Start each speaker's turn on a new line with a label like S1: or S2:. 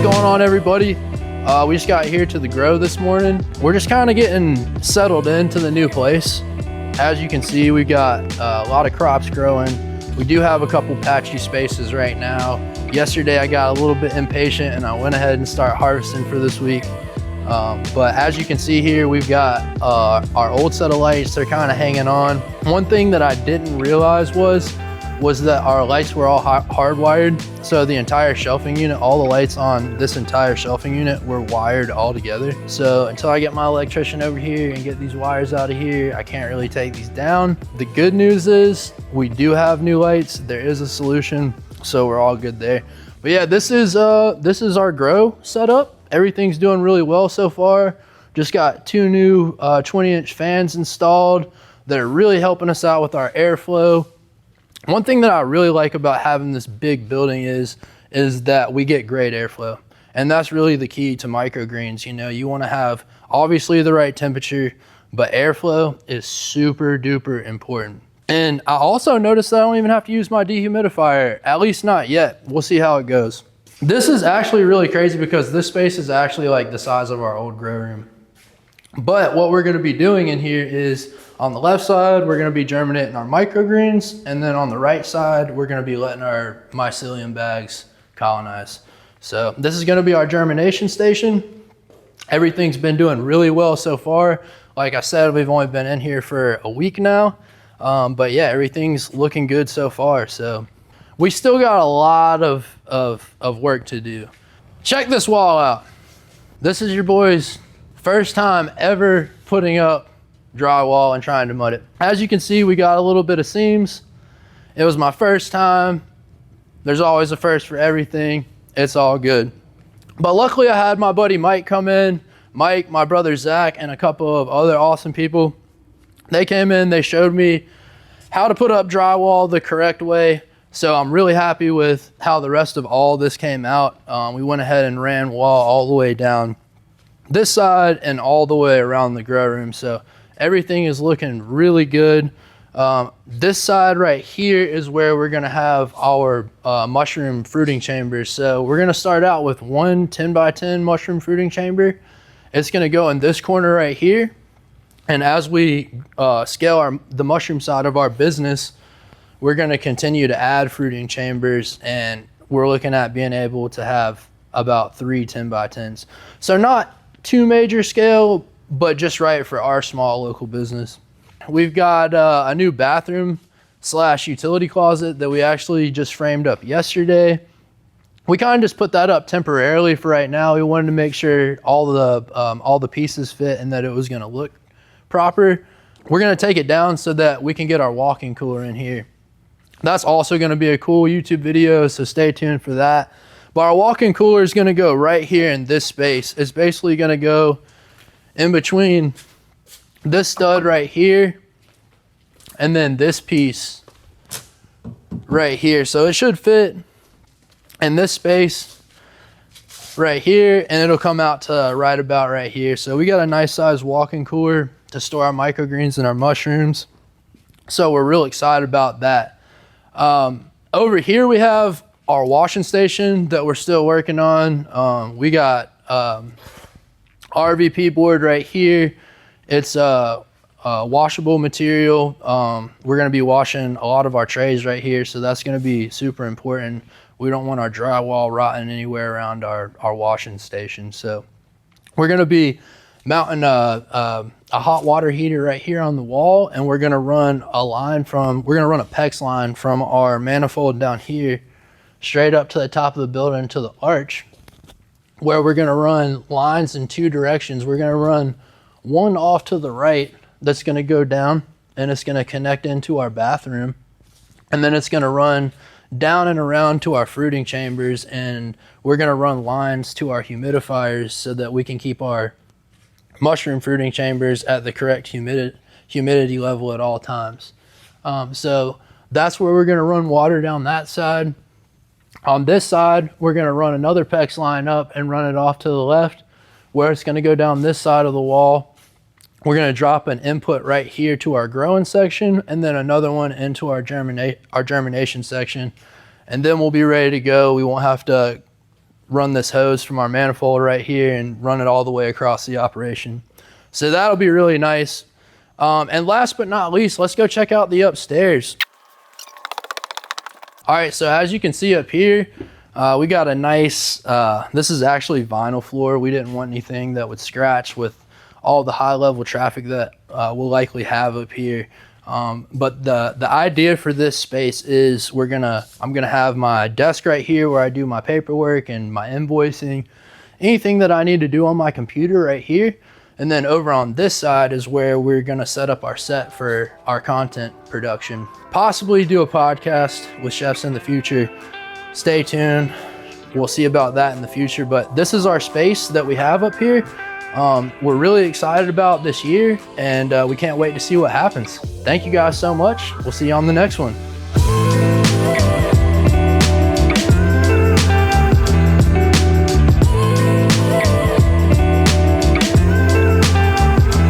S1: going on, everybody? We just got here to the grow this morning. We're just kind of getting settled into the new place. As you can see, we got a lot of crops growing. We do have a couple patchy spaces right now. Yesterday, I got a little bit impatient and I went ahead and started harvesting for this week. But as you can see here, we've got our old set of lights. They're kind of hanging on. One thing that I didn't realize was that our lights were all hardwired. So the entire shelving unit, all the lights on this entire shelving unit were wired all together. So until I get my electrician over here and get these wires out of here, I can't really take these down. The good news is we do have new lights. There is a solution, so we're all good there. But yeah, this is our grow setup. Everything's doing really well so far. Just got 2 new 20-inch fans installed that are really helping us out with our airflow. One thing that I really like about having this big building is that we get great airflow. And that's really the key to microgreens. You know, you want to have obviously the right temperature, but airflow is super duper important. And I also noticed that I don't even have to use my dehumidifier, at least not yet. We'll see how it goes. This is actually really crazy because this space is actually like the size of our old grow room. But what we're going to be doing in here is on the left side, we're going to be germinating our microgreens. And then on the right side, we're going to be letting our mycelium bags colonize. So this is going to be our germination station. Everything's been doing really well so far. Like I said, we've only been in here for a week now. But yeah, everything's looking good so far. So we still got a lot of work to do. Check this wall out. This is your boy's first time ever putting up drywall and trying to mud it. As you can see, we got a little bit of seams. It was my first time. There's always a first for everything. It's all good. But luckily I had my buddy Mike come in. Mike, my brother Zach, and a couple of other awesome people. They came in, they showed me how to put up drywall the correct way. So I'm really happy with how the rest of all this came out. We went ahead and ran wall all the way down this side and all the way around the grow room. So everything is looking really good. This side right here is where we're gonna have our mushroom fruiting chambers. So we're gonna start out with one 10x10 mushroom fruiting chamber. It's gonna go in this corner right here. And as we scale the mushroom side of our business, we're gonna continue to add fruiting chambers, and we're looking at being able to have about 3 10x10s. So not too major scale, but just right for our small local business. We've got a new bathroom / utility closet that we actually just framed up yesterday. We kind of just put that up temporarily for right now. We wanted to make sure all the pieces fit and that it was gonna look proper. We're gonna take it down so that we can get our walk-in cooler in here. That's also gonna be a cool YouTube video, so stay tuned for that. But our walk-in cooler is gonna go right here in this space. It's basically gonna go in between this stud right here and then this piece right here. So it should fit in this space right here, and it'll come out to right about right here. So we got a nice size walk-in cooler to store our microgreens and our mushrooms. So we're real excited about that. Over here we have our washing station that we're still working on. We got RVP board right here. It's a washable material. We're gonna be washing a lot of our trays right here, so that's gonna be super important. We don't want our drywall rotting anywhere around our washing station. So we're gonna be mounting a hot water heater right here on the wall, and we're gonna run a PEX line from our manifold down here straight up to the top of the building to the arch, where we're gonna run lines in 2 directions. We're gonna run one off to the right that's gonna go down, and it's gonna connect into our bathroom. And then it's gonna run down and around to our fruiting chambers, and we're gonna run lines to our humidifiers so that we can keep our mushroom fruiting chambers at the correct humidity level at all times. So that's where we're gonna run water down that side. On this side, we're gonna run another PEX line up and run it off to the left, where it's gonna go down this side of the wall. We're gonna drop an input right here to our growing section, and then another one into our germination section. And then we'll be ready to go. We won't have to run this hose from our manifold right here and run it all the way across the operation. So that'll be really nice. And last but not least, let's go check out the upstairs. All right, so as you can see up here, we got a nice, this is actually vinyl floor. We didn't want anything that would scratch with all the high level traffic that we'll likely have up here. But the idea for this space is I'm gonna have my desk right here where I do my paperwork and my invoicing, anything that I need to do on my computer right here. And then over on this side is where we're gonna set up our set for our content production. Possibly do a podcast with chefs in the future. Stay tuned. We'll see about that in the future, but this is our space that we have up here. We're really excited about this year, and we can't wait to see what happens. Thank you guys so much. We'll see you on the next one.